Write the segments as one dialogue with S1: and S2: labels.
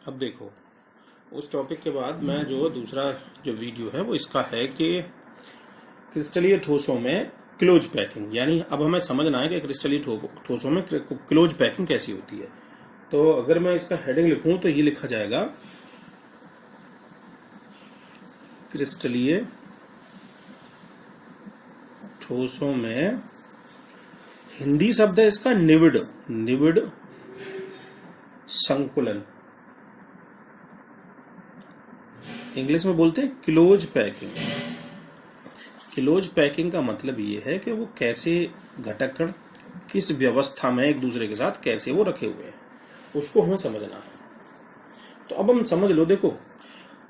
S1: अब देखो, उस टॉपिक के बाद मैं जो दूसरा जो वीडियो है वो इसका है कि क्रिस्टलीय ठोसों में क्लोज पैकिंग, यानी अब हमें समझना है कि क्रिस्टलीय ठोसों में क्लोज पैकिंग कैसी होती है। तो अगर मैं इसका हेडिंग लिखूं तो ये लिखा जाएगा क्रिस्टलीय ठोसों में, हिंदी शब्द है इसका निविड, निविड संकुलन, इंग्लिश में बोलते हैं क्लोज पैकिंग। क्लोज पैकिंग का मतलब ये है कि वो कैसे घटक कण किस व्यवस्था में एक दूसरे के साथ कैसे वो रखे हुए हैं, उसको हमें समझना है। तो अब हम समझ लो, देखो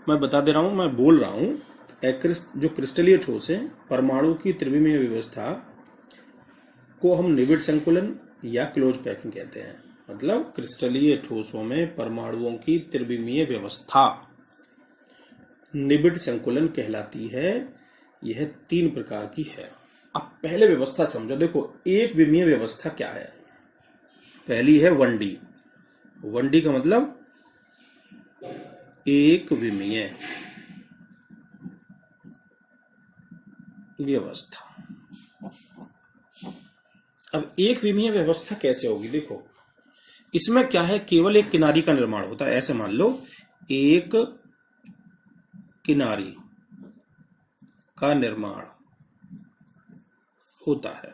S1: मैं बता दे रहा हूं, मैं बोल रहा हूं जो क्रिस्टलीय ठोस है, परमाणु की त्रिविमीय व्यवस्था को हम निविड संकुलन या क्लोज पैकिंग कहते हैं। मतलब क्रिस्टलीय ठोसों में परमाणुओं की त्रिविमीय व्यवस्था निबिड संकुलन कहलाती है। यह 3 प्रकार की है। अब पहले व्यवस्था समझो। देखो, एक विमीय व्यवस्था क्या है? पहली है 1D। 1D का मतलब एक विमीय व्यवस्था। अब एक विमीय व्यवस्था कैसे होगी? देखो, इसमें क्या है, केवल एक किनारी का निर्माण होता है। ऐसे मान लो, एक किनारी का निर्माण होता है।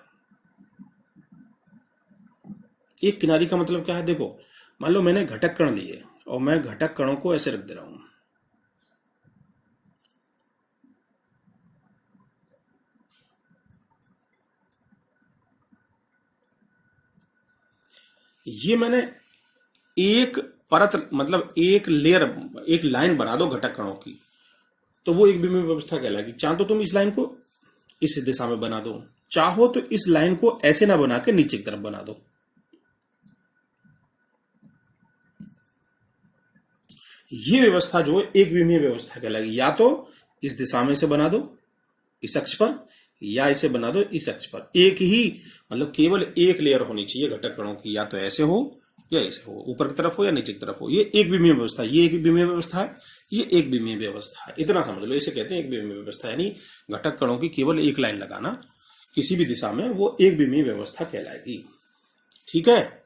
S1: एक किनारी का मतलब क्या है? देखो, मान लो मैंने घटक कण लिए और मैं घटक कणों को ऐसे रख दे रहा हूं। ये मैंने एक परत, मतलब एक लेयर, एक लाइन बना दो घटक कणों की, तो वो एक विमीय व्यवस्था कहलाएगी। चाहो तो तुम इस लाइन को इस दिशा में बना दो, चाहो तो इस लाइन को ऐसे ना बना के नीचे की तरफ बना दो। ये व्यवस्था जो है एक विमीय व्यवस्था कहलाएगी। या तो इस दिशा में से बना दो इस अक्ष पर, या इसे बना दो इस अक्ष पर। एक ही, मतलब केवल एक लेयर होनी चाहिए घटक कणों की, या तो ऐसे हो या ऐसे हो, ऊपर की तरफ हो या नीचे की तरफ हो। ये एक विमीय व्यवस्था, ये एक विमीय व्यवस्था है, ये एक विमीय व्यवस्था है। इतना समझ लो, इसे कहते हैं एक विमीय व्यवस्था। यानी घटक कणों की केवल एक लाइन लगाना किसी भी दिशा में, वो एक विमीय व्यवस्था कहलाएगी। ठीक है।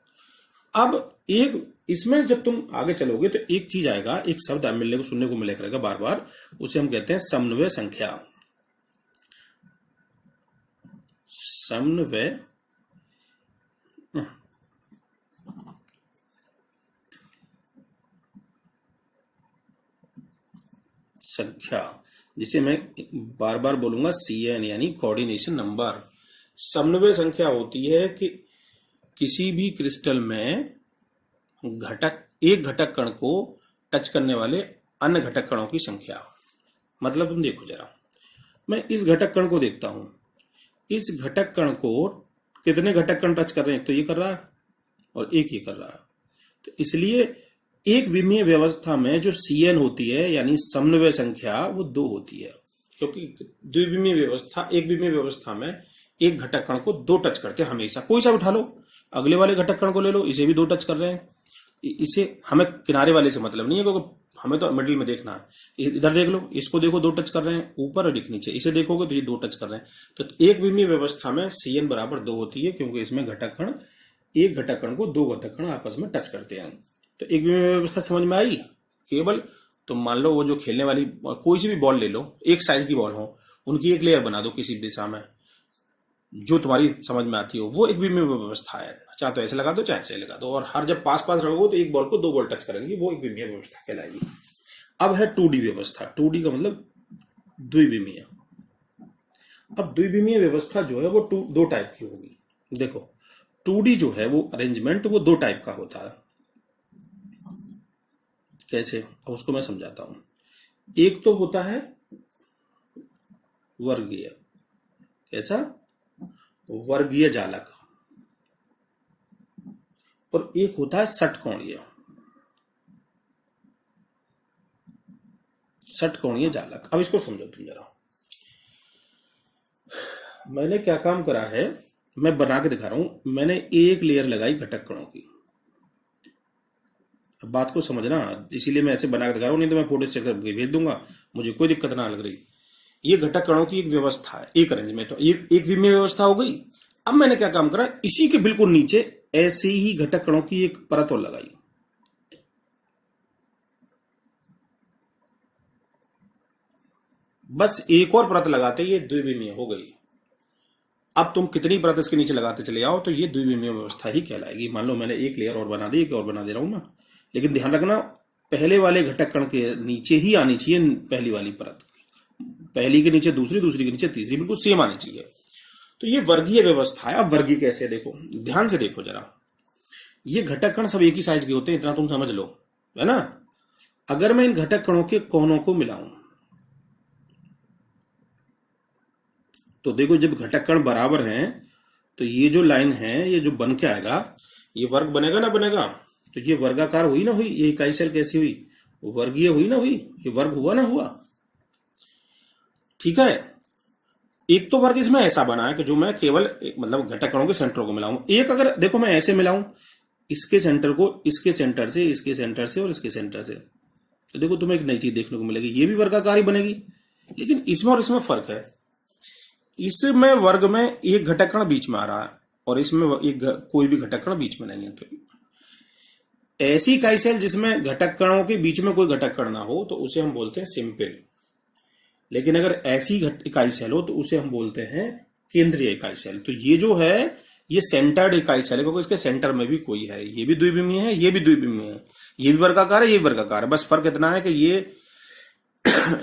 S1: अब एक इसमें जब तुम आगे चलोगे तो एक चीज आएगा, एक शब्द मिलने को सुनने को मिले करेगा बार बार, उसे हम कहते हैं समन्वय संख्या। समन्वय संख्या, जिसे मैं बार बार बोलूंगा CN, यानी कोऑर्डिनेशन नंबर। समन्वय संख्या होती है कि किसी भी क्रिस्टल में एक घटक कण को टच करने वाले अन्य घटक कणों की संख्या। मतलब तुम देखो जरा, मैं इस घटक कण को देखता हूं, इस घटक कण को कितने घटक कण टच कर रहे हैं? तो ये कर रहा है और एक ये कर रहा है। तो इसलिए एक विमीय व्यवस्था में जो CN होती है, यानी समन्वय संख्या, वो 2 होती है। क्योंकि द्विविमीय व्यवस्था, एक विमीय व्यवस्था में एक घटक कण को 2 टच करते हैं हमेशा। कोई सा उठा लो, अगले वाले घटक कण को ले लो, इसे भी 2 टच कर रहे हैं। इसे हमें किनारे वाले से मतलब नहीं है, क्योंकि हमें तो मिडिल में देखना है। इधर देख लो, इसको देखो 2 टच कर रहे हैं, ऊपर और एक नीचे। इसे देखोगे तो ये 2 टच कर रहे हैं। तो एक विमीय व्यवस्था में CN बराबर 2 होती है, क्योंकि इसमें घटक कण, एक घटक कण को 2 घटक कण आपस में टच करते हैं। तो एक विमीय व्यवस्था समझ में आई। केवल तुम मान लो, वो जो खेलने वाली कोई सी भी बॉल ले लो, एक साइज की बॉल हो, उनकी एक लेयर बना दो किसी भी दिशा में, जो तुम्हारी समझ में आती हो, वो एक विमीय व्यवस्था है। चाहे तो ऐसे लगा दो, चाहे ऐसे लगा दो, और हर जब पास पास रहोगे तो एक बॉल को 2 बॉल टच करेंगे, वो एक विमीय व्यवस्था कहलाएगी। अब है 2D व्यवस्था। 2D का मतलब द्विविमीय। अब द्विविमीय व्यवस्था जो है वो 2 टाइप की होगी। देखो, 2D जो है वो अरेंजमेंट, वो 2 टाइप का होता है। कैसे? अब उसको मैं समझाता हूं। एक तो होता है वर्गीय। कैसा? वर्गीय जालक। और एक होता है षटकोणीय। षटकोणीय जालक। अब इसको समझो तुम जरा। मैंने क्या काम करा है, मैं बना के दिखा रहा हूं। मैंने एक लेयर लगाई घटक कणों की, अब बात को समझना, इसीलिए मैं ऐसे बना के दिखा रहा हूँ, नहीं तो मैं फोटो चेक करके भेज दूंगा, मुझे कोई दिक्कत ना लग रही। ये घटक कणों की एक व्यवस्था है, एक अरेंजमेंट, तो एक विमीय व्यवस्था हो गई। अब मैंने क्या काम करा, इसी के बिल्कुल नीचे ऐसे ही घटक कणों की एक परत और लगाई। बस एक और परत लगाते ये द्विविमीय हो गई। अब तुम कितनी परत इसके नीचे लगाते चले जाओ तो ये द्विविमीय व्यवस्था ही कहलाएगी। मान लो मैंने एक लेयर और बना दी, एक और बना दे रहा हूं मैं, लेकिन ध्यान रखना पहले वाले घटक कण के नीचे ही आनी चाहिए पहली वाली परत, पहली के नीचे दूसरी, दूसरी के नीचे तीसरी, बिल्कुल सेम आनी चाहिए। तो ये वर्गीय व्यवस्था है। अब वर्गीय कैसे, देखो ध्यान से देखो जरा, ये घटक कण सब एक ही साइज के होते हैं, इतना तुम समझ लो, है ना। अगर मैं इन घटक कणों के कोनों को मिलाऊं तो देखो, जब घटक कण बराबर हैं तो ये जो लाइन है, ये जो बन के आएगा, ये वर्ग बनेगा ना बनेगा, तो ये वर्गाकार हुई ना हुई, ये इकाई सेल कैसी हुई, वर्गीय हुई ना हुई, ये वर्ग हुआ ना हुआ, ठीक है। एक तो वर्ग इसमें ऐसा बना है कि जो मैं केवल मतलब घटक कणों के सेंटर को मिलाऊं। एक अगर देखो मैं ऐसे मिलाऊं, इसके सेंटर को इसके सेंटर से, इसके सेंटर से और इसके सेंटर से, तो देखो तुम्हें एक नई चीज देखने को मिलेगी, ये भी वर्गाकार ही बनेगी। लेकिन इसमें और इसमें फर्क है, इसमें वर्ग में एक घटक कण बीच में आ रहा है और इसमें कोई भी घटक कण बीच में नहीं है। तो ऐसी इकाई सेल जिसमें घटक कणों के बीच में कोई घटक कण ना हो तो उसे हम बोलते हैं सिंपल। लेकिन अगर ऐसी इकाई सेल हो तो उसे हम बोलते हैं केंद्रीय इकाई सेल। तो ये जो है ये सेंटर्ड इकाई सेल है, क्योंकि इसके सेंटर में भी कोई है, ये भी द्विविमीय है, ये भी द्विविमीय है, ये भी वर्गाकार है, ये भी वर्गाकार है। बस फर्क इतना है कि ये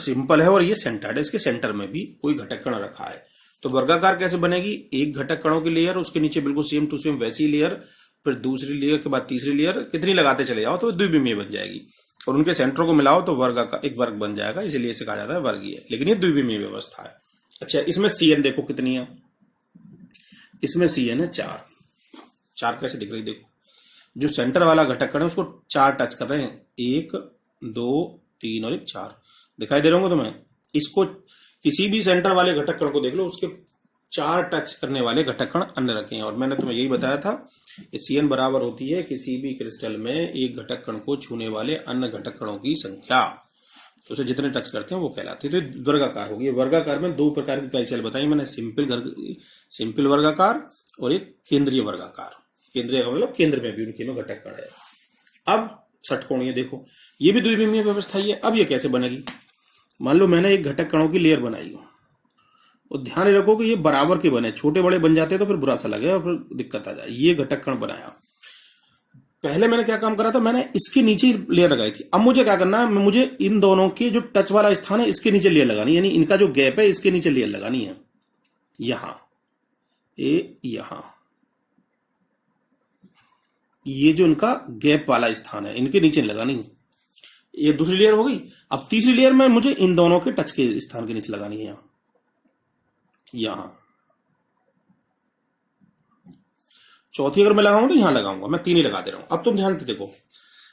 S1: सिंपल है और ये सेंटर्ड है, इसके सेंटर में भी कोई घटक कण रखा है। तो वर्गाकार कैसे बनेगी, एक घटक कणों की लेयर, उसके नीचे बिल्कुल सेम टू सेम वैसी लेयर, फिर दूसरी लेयर के बाद तीसरी लेयर, कितनी लगाते चले जाओ तो द्विविमीय बन जाएगी, और उनके सेंटरों को मिलाओ तो वर्ग का एक वर्ग बन जाएगा, इसलिए इसे कहा जाता है वर्गीय। लेकिन ये द्विविमीय व्यवस्था है। अच्छा, इसमें CN देखो कितनी है, इसमें CN है 4। 4 कैसे दिख रही, देखो जो सेंटर वाला घटक कण है उसको 4 टच कर रहे हैं, 1 2 3 और 1 4 दिखाई दे रहे होंगे तुम्हें। इसको किसी भी सेंटर वाले घटक कण को देख लो, उसके 4 टच करने वाले घटक कण अन्य रखे हैं। और मैंने तुम्हें यही बताया था, CN बराबर होती है किसी भी क्रिस्टल में एक घटक कण को छूने वाले अन्य घटक कणों की संख्या, तो उसे जितने टच करते हैं वो कहलाती है। तो वर्गाकार होगी। वर्गाकार में 2 प्रकार की इकाई सेल बताई मैंने, सिंपल वर्गाकार और एक केंद्रीय वर्गाकार। केंद्रीय का मतलब केंद्र में भी उनके में घटक कण है। अब षटकोणीय देखो, ये भी द्विविमीय व्यवस्था ही है। अब ये कैसे बनेगी, मान लो मैंने एक घटक कणों की लेयर बनाई हो, और ध्यान रखो कि ये बराबर के बने, छोटे बड़े बन जाते तो फिर बुरा सा लगे और फिर दिक्कत आ जाए। ये घटक कण बनाया, पहले मैंने क्या काम करा था, मैंने इसके नीचे लेयर लगाई थी। अब मुझे क्या करना है, मुझे इन दोनों के जो टच वाला स्थान है इसके नीचे लेयर लगानी, यानी इनका जो गैप है इसके नीचे लेयर लगानी है, यहां यहां ये जो इनका गैप वाला स्थान है इनके नीचे लगानी। ये दूसरी लेयर हो गई। अब तीसरी लेयर में मुझे इन दोनों के टच के स्थान के नीचे लगानी है, यहां। चौथी अगर मैं लगाऊंगा तो यहां लगाऊंगा, मैं 3 ही लगा दे रहा हूं। अब तुम ध्यान से देखो,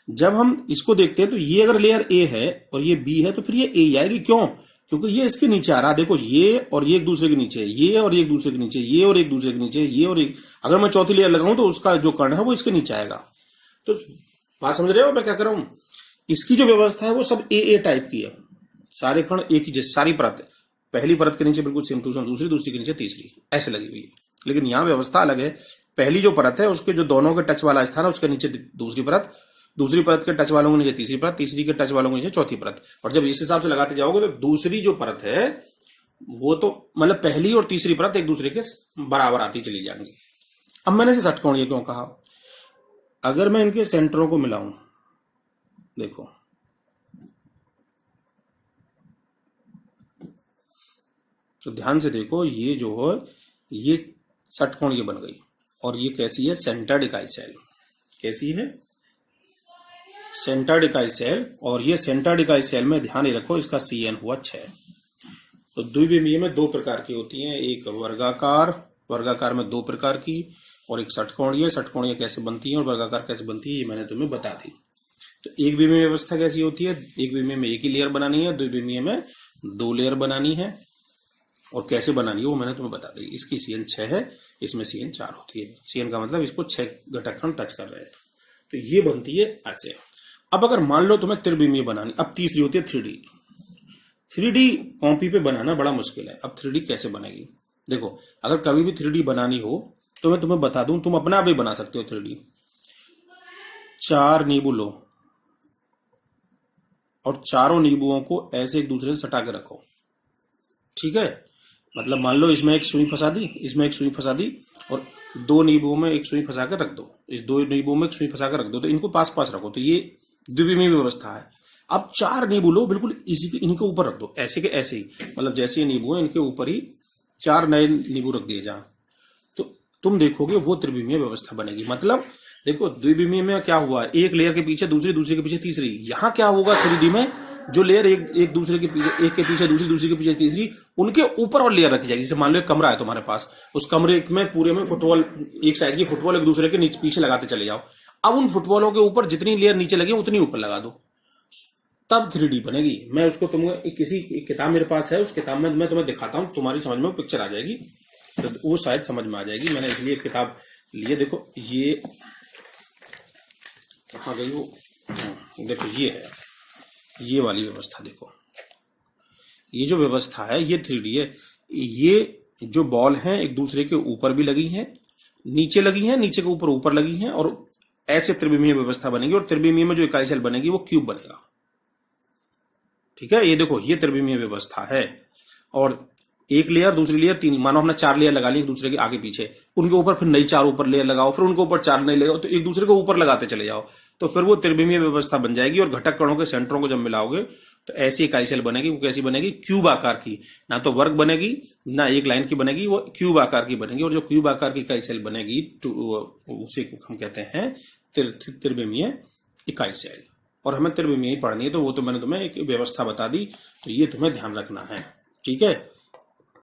S1: जब हम इसको देखते हैं तो ये अगर लेयर A है और ये B है तो फिर ये A ही आएगी। क्यों, क्योंकि ये इसके नीचे आ रहा है। देखो ये और ये एक दूसरे के नीचे, ये और ये एक दूसरे के नीचे, ये और एक दूसरे के नीचे, ये और एक, अगर मैं चौथी लेयर लगाऊं तो उसका जो कर्ण है वो इसके नीचे आएगा। तो बात समझ रहे हो मैं क्या कर रहा हूं। इसकी जो व्यवस्था है वो सब AA टाइप की है, सारे कण एक ही जैसे, सारी परत, पहली परत के नीचे बिल्कुल सेम टू सेम दूसरी, दूसरी के नीचे तीसरी, ऐसे लगी हुई है। लेकिन यहां व्यवस्था अलग है, पहली जो परत है उसके जो दोनों के टच वाला स्थान है उसके नीचे दूसरी परत, दूसरी परत के टच वालों के नीचे तीसरी परत, तीसरी के टच वालों के नीचे चौथी परत। और जब इस हिसाब से लगाते जाओगे तो दूसरी जो परत है वो तो मतलब पहली और तीसरी परत एक दूसरे के बराबर आती चली जाएंगी। अब मैंने इसे षटकोणीय क्यों कहा, अगर मैं इनके सेंटरों को मिलाऊं, देखो तो ध्यान से देखो, ये जो है ये षटकोणीय बन गई। और ये कैसी है, सेंटर्ड इकाई सेल। कैसी है, सेंटर्ड इकाई सेल। और ये सेंटर्ड इकाई सेल में ध्यान रखो इसका CN हुआ 6। तो द्विविमीय में 2 प्रकार की होती हैं, एक वर्गाकार, वर्गाकार में 2 प्रकार की, और एक षटकोणीय। षटकोणीय कैसे बनती है और वर्गाकार कैसे बनती है ये मैंने तुम्हें बता दी। तो एक विमीय व्यवस्था कैसी होती है, एक विमीय में एक ही लेयर बनानी है, द्विविमीय में 2 लेयर बनानी है, और कैसे बनानी है वो मैंने तुम्हें बता दी। इसकी CN 6 है, इसमें CN 4 होती है। CN का मतलब इसको 6 घटक कण टच कर रहे हैं। तो ये बनती है ऐसे। अब अगर मान लो तुम्हें त्रिविमीय बनानी, अब तीसरी होती है 3D। 3D कॉपी पे बनाना बड़ा मुश्किल है। अब 3D कैसे बनेगी? देखो, अगर कभी भी 3D बनानी हो तो मैं तुम्हें बता दूं, तुम अपने आप ही बना सकते हो 3D। 4 नींबू लो और चारों नींबुओं को ऐसे एक दूसरे से सटा के रखो, ठीक है? मतलब मान लो इसमें एक सुई फंसा दी, इसमें एक सुई फंसा दी, और 2 नींबुओं में एक सुई फंसा कर रख दो, इस 2 नींबुओं में एक सुई फंसा कर रख दो, तो इनको पास पास रखो, तो ये द्विविमीय व्यवस्था है। अब 4 नींबू लो, बिल्कुल इसी के इनके ऊपर रख दो, ऐसे के ऐसे ही, मतलब जैसे ये नींबू है इनके ऊपर ही 4 नए नींबू रख दिए जहां, तो तुम देखोगे वो त्रिविमीय व्यवस्था बनेगी। मतलब देखो, द्विविमीय में क्या हुआ, एक लेयर के पीछे दूसरी, दूसरे के पीछे तीसरी। यहां क्या होगा 3D में, जो लेयर एक दूसरे के पीछे, एक के पीछे दूसरी, दूसरी के पीछे तीसरी, उनके ऊपर और लेयर रखी जाएगी। जैसे मान लो एक कमरा है तुम्हारे पास, उस कमरे में पूरे में फुटबॉल, एक साइज की फुटबॉल एक दूसरे के नीचे पीछे लगाते चले जाओ। अब उन फुटबॉलों के ऊपर जितनी लेयर नीचे लगी उतनी ऊपर लगा दो, तब 3D बनेगी। मैं उसको तुम्हें किसी एक किताब मेरे पास है, उस किताब में मैं तुम्हें दिखाता हूँ, तुम्हारी समझ में वो पिक्चर आ जाएगी, तो वो शायद समझ में आ जाएगी। मैंने इसलिए एक किताब ली। देखो ये कहाँ गई वो, देखो ये है, ये वाली व्यवस्था। देखो ये जो व्यवस्था है ये 3D है। ये जो बॉल हैं एक दूसरे के ऊपर भी लगी हैं, नीचे लगी हैं, नीचे के ऊपर ऊपर लगी हैं, और ऐसे त्रिविमीय व्यवस्था बनेगी। और त्रिविमीय में जो इकाई सेल बनेगी वो क्यूब बनेगा, ठीक है? ये देखो ये त्रिविमीय व्यवस्था है। और एक लेयर, दूसरी लेयर, तीन, मानो हमने 4 लेयर लगा ली एक दूसरे के आगे पीछे, उनके ऊपर फिर नई 4 ऊपर लेयर लगाओ, फिर उनके ऊपर 4 नई लगाओ, तो एक दूसरे को ऊपर लगाते चले जाओ, तो फिर वो त्रिविमीय व्यवस्था बन जाएगी। और घटक कणों के सेंटरों को जब मिलाओगे तो ऐसी इकाई सेल बनेगी। वो कैसी बनेगी? क्यूब आकार की, ना तो वर्ग बनेगी ना एक लाइन की बनेगी, वो क्यूब आकार की बनेगी। और जो क्यूब आकार की इकाई सेल बनेगी उसे हम कहते हैं त्रिविमीय इकाई सेल। और हमें त्रिविमीय पढ़नी है, तो वो तो मैंने तुम्हें एक व्यवस्था बता दी, तो ये तुम्हें ध्यान रखना है, ठीक है?